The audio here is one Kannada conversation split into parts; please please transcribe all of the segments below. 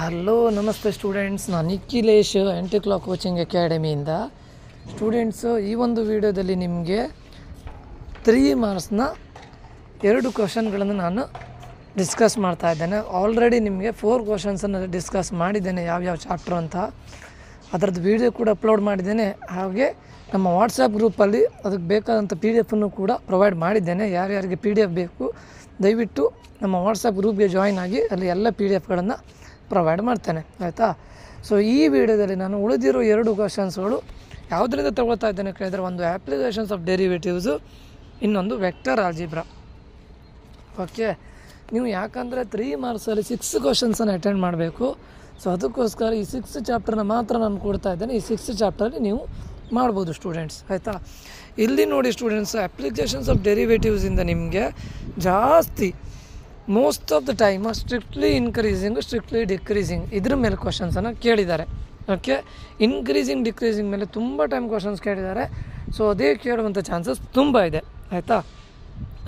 ಹಲೋ ನಮಸ್ತೆ ಸ್ಟೂಡೆಂಟ್ಸ್, ನಾನು ನಿಖಿಲೇಶ್ ಎಂಟಿಕ್ಲಾ ಕೋಚಿಂಗ್ ಅಕಾಡೆಮಿಯಿಂದ. ಸ್ಟೂಡೆಂಟ್ಸು, ಈ ಒಂದು ವಿಡಿಯೋದಲ್ಲಿ ನಿಮಗೆ 3 ಮಾರ್ಕ್ಸ್ನ 2 ಕ್ವಶನ್ಗಳನ್ನು ನಾನು ಡಿಸ್ಕಸ್ ಮಾಡ್ತಾ ಇದ್ದೇನೆ. ಆಲ್ರೆಡಿ ನಿಮಗೆ 4 ಕ್ವಶನ್ಸನ್ನು ಡಿಸ್ಕಸ್ ಮಾಡಿದ್ದೇನೆ, ಯಾವ್ಯಾವ ಚಾಪ್ಟರ್ ಅಂತ. ಅದರದ್ದು ವಿಡಿಯೋ ಕೂಡ ಅಪ್ಲೋಡ್ ಮಾಡಿದ್ದೇನೆ. ಹಾಗೆ ನಮ್ಮ ವಾಟ್ಸಪ್ ಗ್ರೂಪಲ್ಲಿ ಅದಕ್ಕೆ ಬೇಕಾದಂಥ PDF ಕೂಡ ಪ್ರೊವೈಡ್ ಮಾಡಿದ್ದೇನೆ. ಯಾರ್ಯಾರಿಗೆ PDF ಬೇಕು ದಯವಿಟ್ಟು ನಮ್ಮ ವಾಟ್ಸಪ್ ಗ್ರೂಪ್ಗೆ ಜಾಯ್ನ್ ಆಗಿ, ಅಲ್ಲಿ ಎಲ್ಲ PDFಗಳನ್ನು ಪ್ರೊವೈಡ್ ಮಾಡ್ತೇನೆ, ಆಯಿತಾ. ಸೊ ಈ ವಿಡಿಯೋದಲ್ಲಿ ನಾನು ಉಳಿದಿರೋ 2 ಕ್ವಶನ್ಸ್ಗಳು ಯಾವುದರಿಂದ ತಗೊಳ್ತಾ ಇದ್ದೇನೆ ಕೇಳಿದರೆ, ಒಂದು ಅಪ್ಲಿಕೇಶನ್ಸ್ ಆಫ್ ಡೆರಿವೇಟಿವ್ಸು, ಇನ್ನೊಂದು ವೆಕ್ಟರ್ ಆಲ್ಜಿಬ್ರಾ. ಓಕೆ, ನೀವು ಯಾಕಂದರೆ 3 ಮಾರ್ಕ್ಸಲ್ಲಿ 6 ಕ್ವಶನ್ಸನ್ನು ಅಟೆಂಡ್ ಮಾಡಬೇಕು. ಸೊ ಅದಕ್ಕೋಸ್ಕರ ಈ 6 ಚಾಪ್ಟರ್ನ ಮಾತ್ರ ನಾನು ಕೊಡ್ತಾ ಇದ್ದೇನೆ. ಈ 6 ಚಾಪ್ಟರಲ್ಲಿ ನೀವು ಮಾಡ್ಬೋದು ಸ್ಟೂಡೆಂಟ್ಸ್, ಆಯಿತಾ. ಇಲ್ಲಿ ನೋಡಿ ಸ್ಟೂಡೆಂಟ್ಸ್, ಅಪ್ಲಿಕೇಶನ್ಸ್ ಆಫ್ ಡೆರಿವೇಟಿವ್ಸಿಂದ ನಿಮಗೆ ಜಾಸ್ತಿ most of the time strictly increasing, strictly decreasing ಇದ್ರ ಮೇಲೆ ಕ್ವಶನ್ಸನ್ನು ಕೇಳಿದ್ದಾರೆ. ಓಕೆ, ಇನ್ಕ್ರೀಸಿಂಗ್ ಡಿಕ್ರೀಸಿಂಗ್ ಮೇಲೆ ತುಂಬ ಟೈಮ್ ಕ್ವಶನ್ಸ್ ಕೇಳಿದ್ದಾರೆ. ಸೊ ಅದೇ ಕೇಳುವಂಥ ಚಾನ್ಸಸ್ ತುಂಬ ಇದೆ, ಆಯಿತಾ.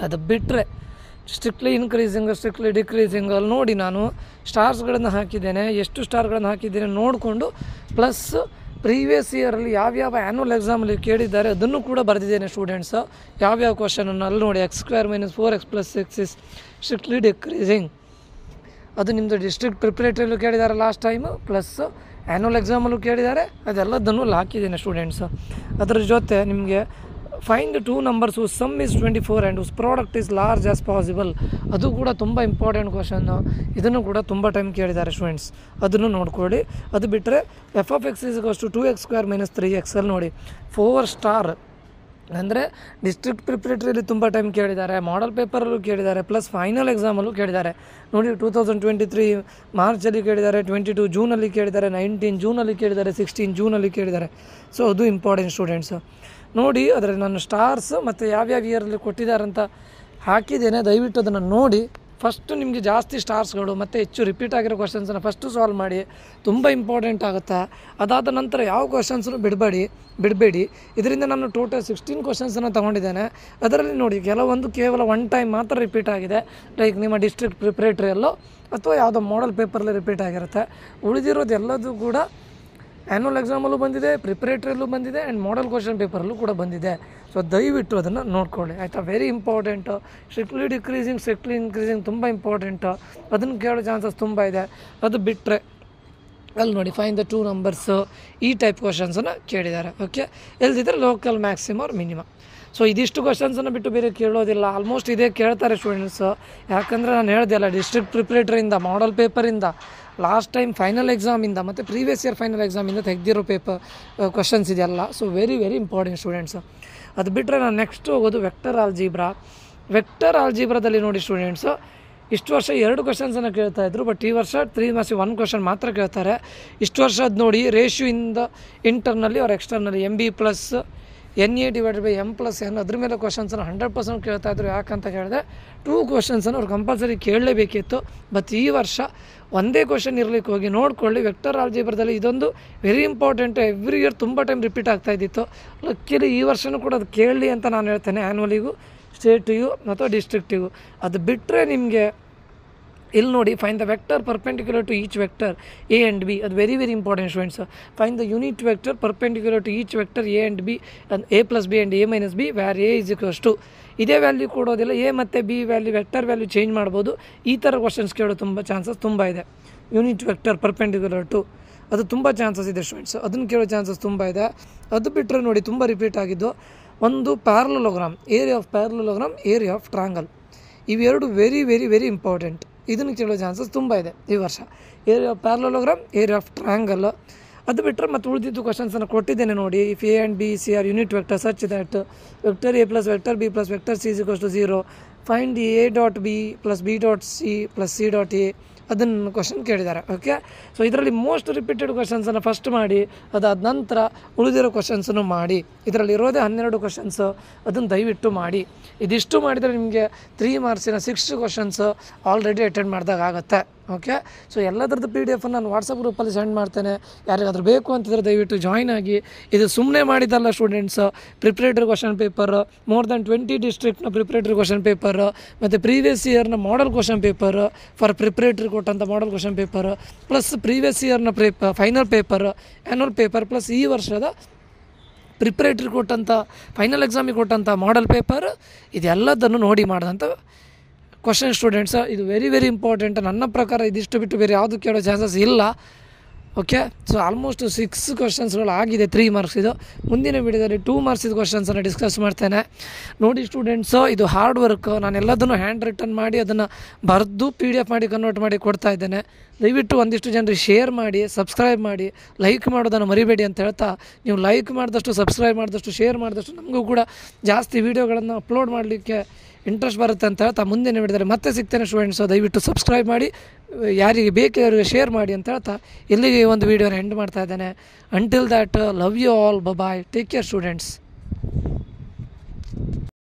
ಅದು ಬಿಟ್ಟರೆ ಸ್ಟ್ರಿಕ್ಟ್ಲಿ ಇನ್ಕ್ರೀಸಿಂಗ್, ಸ್ಟ್ರಿಕ್ಟ್ಲಿ ಡಿಕ್ರೀಸಿಂಗ್ ಅಲ್ಲಿ ನೋಡಿ ನಾನು ಸ್ಟಾರ್ಸ್ಗಳನ್ನು ಹಾಕಿದ್ದೇನೆ. ಎಷ್ಟು ಸ್ಟಾರ್ಗಳನ್ನು ಹಾಕಿದ್ದೇನೆ ನೋಡಿಕೊಂಡು, ಪ್ಲಸ್ ಪ್ರೀವಿಯಸ್ ಇಯರಲ್ಲಿ ಯಾವ್ಯಾವ ಆ್ಯನ್ಯುವಲ್ ಎಕ್ಸಾಮಲ್ಲಿ ಕೇಳಿದ್ದಾರೆ ಅದನ್ನು ಕೂಡ ಬರೆದಿದ್ದೇನೆ ಸ್ಟೂಡೆಂಟ್ಸ್. ಯಾವ್ಯಾವ ಕ್ವಶನನ್ನು ಅಲ್ಲಿ ನೋಡಿ, x² - 4x + 6 is strictly decreasing. ಅದು ನಿಮ್ಮದು ಡಿಸ್ಟ್ರಿಕ್ಟ್ ಪ್ರಿಪ್ರೇಟರಿಯಲ್ಲೂ ಕೇಳಿದ್ದಾರೆ ಲಾಸ್ಟ್ ಟೈಮು, ಪ್ಲಸ್ ಆ್ಯನ್ಯುವಲ್ ಎಕ್ಸಾಮಲ್ಲೂ ಕೇಳಿದ್ದಾರೆ. ಅದೆಲ್ಲದನ್ನು ಅಲ್ಲಿ ಹಾಕಿದ್ದೇನೆ ಸ್ಟೂಡೆಂಟ್ಸ್. ಅದರ ಜೊತೆ ನಿಮಗೆ find 2 numbers whose sum is 24 and whose product is large as possible, ಅದು ಕೂಡ ತುಂಬ ಇಂಪಾರ್ಟೆಂಟ್ ಕ್ವಶನ್ನು. ಇದನ್ನು ಕೂಡ ತುಂಬ ಟೈಮ್ ಕೇಳಿದ್ದಾರೆ ಸ್ಟೂಡೆಂಟ್ಸ್, ಅದನ್ನು ನೋಡ್ಕೊಳ್ಳಿ. ಅದು ಬಿಟ್ಟರೆ f(x) = 2x² - 3x ಅಲ್ಲಿ ನೋಡಿ 4 ಸ್ಟಾರ್ ಅಂದರೆ ಡಿಸ್ಟ್ರಿಕ್ಟ್ ಪ್ರಿಪ್ರೇಟರಿಯಲ್ಲಿ ತುಂಬ ಟೈಮ್ ಕೇಳಿದ್ದಾರೆ, ಮಾಡಲ್ ಪೇಪರಲ್ಲೂ ಕೇಳಿದ್ದಾರೆ, ಪ್ಲಸ್ ಫೈನಲ್ ಎಕ್ಸಾಮಲ್ಲೂ ಕೇಳಿದ್ದಾರೆ. ನೋಡಿ 2023 ಮಾರ್ಚಲ್ಲಿ ಕೇಳಿದ್ದಾರೆ, 22 ಜೂನಲ್ಲಿ ಕೇಳಿದ್ದಾರೆ, 19 ಜೂನಲ್ಲಿ ಕೇಳಿದ್ದಾರೆ, 16 ಜೂನಲ್ಲಿ ಕೇಳಿದ್ದಾರೆ. ಸೊ ಅದು ಇಂಪಾರ್ಟೆಂಟ್ ಸ್ಟೂಡೆಂಟ್ಸು. ನೋಡಿ ಅದರಲ್ಲಿ ನಾನು ಸ್ಟಾರ್ಸ್ ಮತ್ತು ಯಾವ್ಯಾವ ಇಯರಲ್ಲಿ ಕೊಟ್ಟಿದ್ದಾರೆ ಅಂತ ಹಾಕಿದ್ದೇನೆ, ದಯವಿಟ್ಟು ಅದನ್ನು ನೋಡಿ. ಫಸ್ಟು ನಿಮಗೆ ಜಾಸ್ತಿ ಸ್ಟಾರ್ಸ್ಗಳು ಮತ್ತು ಹೆಚ್ಚು ರಿಪೀಟ್ ಆಗಿರೋ ಕ್ವಶನ್ಸನ್ನು ಫಸ್ಟು ಸಾಲ್ವ್ ಮಾಡಿ, ತುಂಬ ಇಂಪಾರ್ಟೆಂಟ್ ಆಗುತ್ತೆ. ಅದಾದ ನಂತರ ಯಾವ ಕ್ವಶನ್ಸನ್ನು ಬಿಡಬೇಡಿ. ಇದರಿಂದ ನಾನು ಟೋಟಲ್ 16 ಕ್ವಶನ್ಸನ್ನು ತೊಗೊಂಡಿದ್ದೇನೆ. ಅದರಲ್ಲಿ ನೋಡಿ ಕೆಲವೊಂದು ಕೇವಲ 1 ಟೈಮ್ ಮಾತ್ರ ರಿಪೀಟ್ ಆಗಿದೆ, ಲೈಕ್ ನಿಮ್ಮ ಡಿಸ್ಟ್ರಿಕ್ಟ್ ಪ್ರಿಪ್ರೇಟರಿಯಲ್ಲೋ ಅಥವಾ ಯಾವುದೋ ಮಾಡಲ್ ಪೇಪರಲ್ಲಿ ರಿಪೀಟ್ ಆಗಿರುತ್ತೆ. ಉಳಿದಿರೋದು ಎಲ್ಲದೂ ಕೂಡ ಆ್ಯನ್ಯುವಲ್ ಎಕ್ಸಾಮಲ್ಲೂ ಬಂದಿದೆ, ಪ್ರಿಪ್ರೇಟರಿಯಲ್ಲೂ ಬಂದಿದೆ, ಆ್ಯಂಡ್ ಮಾಡಲ್ ಕ್ವಶನ್ ಪೇಪರಲ್ಲೂ ಕೂಡ ಬಂದಿದೆ. ಸೊ ದಯವಿಟ್ಟು ಅದನ್ನು ನೋಡ್ಕೊಳ್ಳಿ, ಆಯಿತಾ. Very important. Strictly decreasing, strictly increasing ತುಂಬ ಇಂಪಾರ್ಟೆಂಟು. ಅದನ್ನು ಕೇಳೋ ಚಾನ್ಸಸ್ ತುಂಬ ಇದೆ. ಅದು ಬಿಟ್ಟರೆ ಅಲ್ಲಿ ನೋಡಿ ಫೈಂಡ್ ದ 2 numbers, ಈ ಟೈಪ್ ಕ್ವಶನ್ಸನ್ನು ಕೇಳಿದ್ದಾರೆ. ಓಕೆ, ಎಲ್ದಿದ್ರೆ local maximum or minimum. So ಇದಿಷ್ಟು ಕ್ವಶನ್ಸನ್ನು ಬಿಟ್ಟು ಬೇರೆ ಕೇಳೋದಿಲ್ಲ. ಆಲ್ಮೋಸ್ಟ್ ಇದೇ ಕೇಳ್ತಾರೆ ಸ್ಟೂಡೆಂಟ್ಸು. ಯಾಕಂದರೆ ನಾನು ಹೇಳ್ದೆ ಅಲ್ಲ, ಡಿಸ್ಟ್ರಿಕ್ಟ್ ಪ್ರಿಪ್ರೇಟರಿಂದ, ಮಾಡಲ್ ಪೇಪರಿಂದ, ಲಾಸ್ಟ್ ಟೈಮ್ ಫೈನಲ್ ಎಕ್ಸಾಮಿಂದ ಮತ್ತು ಪ್ರೀವಿಯಸ್ ಇಯರ್ ಫೈನಲ್ ಎಕ್ಸಾಮಿಂದ ತೆಗೆದಿರೋ ಕ್ವಶನ್ಸ್ ಇದೆಯಲ್ಲ. So very important students. ಅದು ಬಿಟ್ಟರೆ ನಾನು ನೆಕ್ಸ್ಟ್ ಹೋಗೋದು ವೆಕ್ಟರ್ ಆಲ್ಜಿಬ್ರಾ. ವೆಕ್ಟರ್ ಆಲ್ಜಿಬ್ರಾದಲ್ಲಿ ನೋಡಿ ಸ್ಟೂಡೆಂಟ್ಸು, ಇಷ್ಟು ವರ್ಷ 2 ಕ್ವಶನ್ಸನ್ನು ಕೇಳ್ತಾಯಿದ್ರು, ಬಟ್ ಈ ವರ್ಷ 3 ಮಾರ್ಕ್ಸ್ 1 ಕ್ವಶನ್ ಮಾತ್ರ ಕೇಳ್ತಾರೆ. ಇಷ್ಟು ವರ್ಷ ಅದು ನೋಡಿ ರೇಷ್ಯೂ ಇಂದ ಇಂಟರ್ನಲ್ಲಿ ಅವ್ರ ಎಕ್ಸ್ಟರ್ನಲ್ಲಿ MB + NA / M + N ಅದ್ರ ಮೇಲೆ ಕ್ವಶನ್ಸನ್ನು 100% ಕೇಳ್ತಾಯಿದ್ರು. ಯಾಕಂತ ಕೇಳಿದ್ರೆ 2 ಕ್ವಶನ್ಸನ್ನು ಅವ್ರು ಕಂಪಲ್ಸರಿ ಕೇಳಲೇಬೇಕಿತ್ತು. ಬಟ್ ಈ ವರ್ಷ ಒಂದೇ ಕ್ವಶನ್ ಇರಲಿಕ್ಕೆ ಹೋಗಿ ನೋಡ್ಕೊಳ್ಳಿ. ವೆಕ್ಟರ್ ಆಲ್ಜಿಬ್ರಾದಲ್ಲಿ ಇದೊಂದು ವೆರಿ ಇಂಪಾರ್ಟೆಂಟು. ಎವ್ರಿ ಇಯರ್ ತುಂಬ ಟೈಮ್ ರಿಪೀಟ್ ಆಗ್ತಾಯಿದ್ದಿತ್ತು. ಲಕ್ಕಿಲಿ ಈ ವರ್ಷವೂ ಕೂಡ ಅದು ಕೇಳಲಿ ಅಂತ ನಾನು ಹೇಳ್ತೇನೆ, ಆ್ಯನ್ಯುವಲಿಗೂ, ಸ್ಟೇಟಿಗೂ ಅಥವಾ ಡಿಸ್ಟ್ರಿಕ್ಟಿಗೂ. ಅದು ಬಿಟ್ಟರೆ ನಿಮಗೆ ಇಲ್ಲಿ ನೋಡಿ find the vector perpendicular to each vector A and B. ಅದು very important students. Find the unit vector perpendicular to each vector A and B and A + B and A - B where A = ಇದೇ ವ್ಯಾಲ್ಯೂ ಕೊಡೋದಿಲ್ಲ, A ಮತ್ತು B value, vector value change ಮಾಡ್ಬೋದು. ಈ ಥರ ಕ್ವಶನ್ಸ್ ಕೇಳೋ ತುಂಬ ಚಾನ್ಸಸ್ ತುಂಬ ಇದೆ. ಯೂನಿಟ್ ವೆಕ್ಟರ್ ಪರ್ಪೆಂಡಿಕ್ಯುಲರ್ ಟು ಅದು ತುಂಬ ಚಾನ್ಸಸ್ ಇದೆ ಸ್ಟೂಡೆಂಟ್ಸ್, ಅದನ್ನು ಕೇಳೋ ಚಾನ್ಸಸ್ ತುಂಬ ಇದೆ. ಅದು ಬಿಟ್ಟರೆ ನೋಡಿ ತುಂಬ ರಿಪೀಟ್ ಆಗಿದ್ದು ಒಂದು parallelogram, area of parallelogram, area of triangle. ಇವೆರಡು ವೆರಿ ಇಂಪಾರ್ಟೆಂಟ್. ಇದನ್ನು ಕೇಳೋ ಚಾನ್ಸಸ್ ತುಂಬ ಇದೆ ಈ ವರ್ಷ. Area of parallelogram, area of triangle. ಅದು ಬಿಟ್ಟರೆ ಮತ್ತು ಉಳಿದಿದ್ದು ಕ್ವಶನ್ಸನ್ನು ಕೊಟ್ಟಿದ್ದೇನೆ ನೋಡಿ. If A and B, C are unit vector such that vector A + vector B + vector C = 0, find A.B + B.C + C.A. ಅದನ್ನು ಕ್ವಶನ್ ಕೇಳಿದ್ದಾರೆ. ಓಕೆ, ಸೊ ಇದರಲ್ಲಿ ಮೋಸ್ಟ್ ರಿಪೀಟೆಡ್ ಕ್ವಶನ್ಸನ್ನು ಫಸ್ಟ್ ಮಾಡಿ, ಅದಾದ ನಂತರ ಉಳಿದಿರೋ ಕ್ವಶನ್ಸನ್ನು ಮಾಡಿ. ಇದರಲ್ಲಿ ಇರೋದೇ 12 ಕ್ವಶನ್ಸು, ಅದನ್ನು ದಯವಿಟ್ಟು ಮಾಡಿ. ಇದಿಷ್ಟು ಮಾಡಿದರೆ ನಿಮಗೆ 3 ಮಾರ್ಕ್ಸಿನ 6 ಕ್ವಶನ್ಸ್ ಆಲ್ರೆಡಿ ಅಟೆಂಡ್ ಮಾಡಿದಾಗ ಆಗುತ್ತೆ. ಓಕೆ. ಸೊ ಎಲ್ಲದರದ್ದು PDF ನಾನು ವಾಟ್ಸಪ್ ಗ್ರೂಪಲ್ಲಿ ಸೆಂಡ್ ಮಾಡ್ತೇನೆ. ಯಾರಿಗಾದ್ರೂ ಬೇಕು ಅಂತಿದ್ರೆ ದಯವಿಟ್ಟು ಜಾಯ್ನ್ ಆಗಿ. ಇದು ಸುಮ್ಮನೆ ಮಾಡಿದ್ದಲ್ಲ students, preparatory question paper, more than 20 ಡಿಸ್ಟ್ರಿಕ್ಟ್ನ ಪ್ರಿಪ್ರೇಟರಿ ಕ್ವಶನ್ ಪೇಪರ್, ಮತ್ತು ಪ್ರೀವಿಯಸ್ ಇಯರ್ನ model question paper for preparatory ಕೊಟ್ಟಂಥ model question paper, plus previous ಇಯರ್ನ final paper, annual paper, plus ಈ ವರ್ಷದ ಪ್ರಿಪ್ರೇಟರಿ ಕೊಟ್ಟಂಥ ಫೈನಲ್ ಎಕ್ಸಾಮಿಗೆ ಕೊಟ್ಟಂಥ ಮಾಡಲ್ ಪೇಪರ್, ಇದೆಲ್ಲದನ್ನು ನೋಡಿ ಮಾಡಿದಂಥ ಕ್ವಶನ್ ಸ್ಟೂಡೆಂಟ್ಸ್. ಇದು ವೆರಿ ವೆರಿ ಇಂಪಾರ್ಟೆಂಟ್. ನನ್ನ ಪ್ರಕಾರ ಇದಿಷ್ಟು ಬಿಟ್ಟು ಬೇರೆ ಯಾವುದು ಕೇಳೋ ಚಾನ್ಸಸ್ ಇಲ್ಲ. ಓಕೆ. ಸೊ ಆಲ್ಮೋಸ್ಟ್ 6 ಕ್ವಶನ್ಸ್ಗಳು ಆಗಿದೆ 3 ಮಾರ್ಕ್ಸ್. ಇದು ಮುಂದಿನ ವಿಡಿಯೋದಲ್ಲಿ 2 ಮಾರ್ಕ್ಸ್ ಕ್ವಶನ್ಸನ್ನು ಡಿಸ್ಕಸ್ ಮಾಡ್ತೇನೆ. ನೋಡಿ ಸ್ಟೂಡೆಂಟ್ಸು, ಇದು ಹಾರ್ಡ್ ವರ್ಕ್. ನಾನು ಎಲ್ಲದನ್ನು ಹ್ಯಾಂಡ್ ರಿಟನ್ ಮಾಡಿ ಅದನ್ನು ಬರೆದು PDF ಮಾಡಿ ಕನ್ವರ್ಟ್ ಮಾಡಿ ಕೊಡ್ತಾ ಇದ್ದೇನೆ. ದಯವಿಟ್ಟು ಒಂದಿಷ್ಟು ಜನರಿಗೆ ಶೇರ್ ಮಾಡಿ, ಸಬ್ಸ್ಕ್ರೈಬ್ ಮಾಡಿ, ಲೈಕ್ ಮಾಡೋದನ್ನು ಮರಿಬೇಡಿ ಅಂತ ಹೇಳ್ತಾ, ನೀವು ಲೈಕ್ ಮಾಡಿದಷ್ಟು, ಸಬ್ಸ್ಕ್ರೈಬ್ ಮಾಡಿದಷ್ಟು, ಶೇರ್ ಮಾಡಿದಷ್ಟು ನಮಗೂ ಕೂಡ ಜಾಸ್ತಿ ವೀಡಿಯೋಗಳನ್ನು ಅಪ್ಲೋಡ್ ಮಾಡಲಿಕ್ಕೆ ಇಂಟ್ರೆಸ್ಟ್ ಬರುತ್ತೆ ಅಂತ ಹೇಳ್ತಾ ಮುಂದಿನ ವಿಡಿಯೋದಲ್ಲಿ ಮತ್ತೆ ಸಿಗ್ತೇನೆ ಸ್ಟೂಡೆಂಟ್ಸು. ದಯವಿಟ್ಟು ಸಬ್ಸ್ಕ್ರೈಬ್ ಮಾಡಿ, ಯಾರಿಗೆ ಬೇಕು ಅವರಿಗೆ ಶೇರ್ ಮಾಡಿ ಅಂತ ಹೇಳ್ತಾ ಇಲ್ಲಿಗೆ ಈ ಒಂದು ವೀಡಿಯೋನ ಎಂಡ್ ಮಾಡ್ತಾ ಇದ್ದೇನೆ. Until that, love you all, bye, take care students.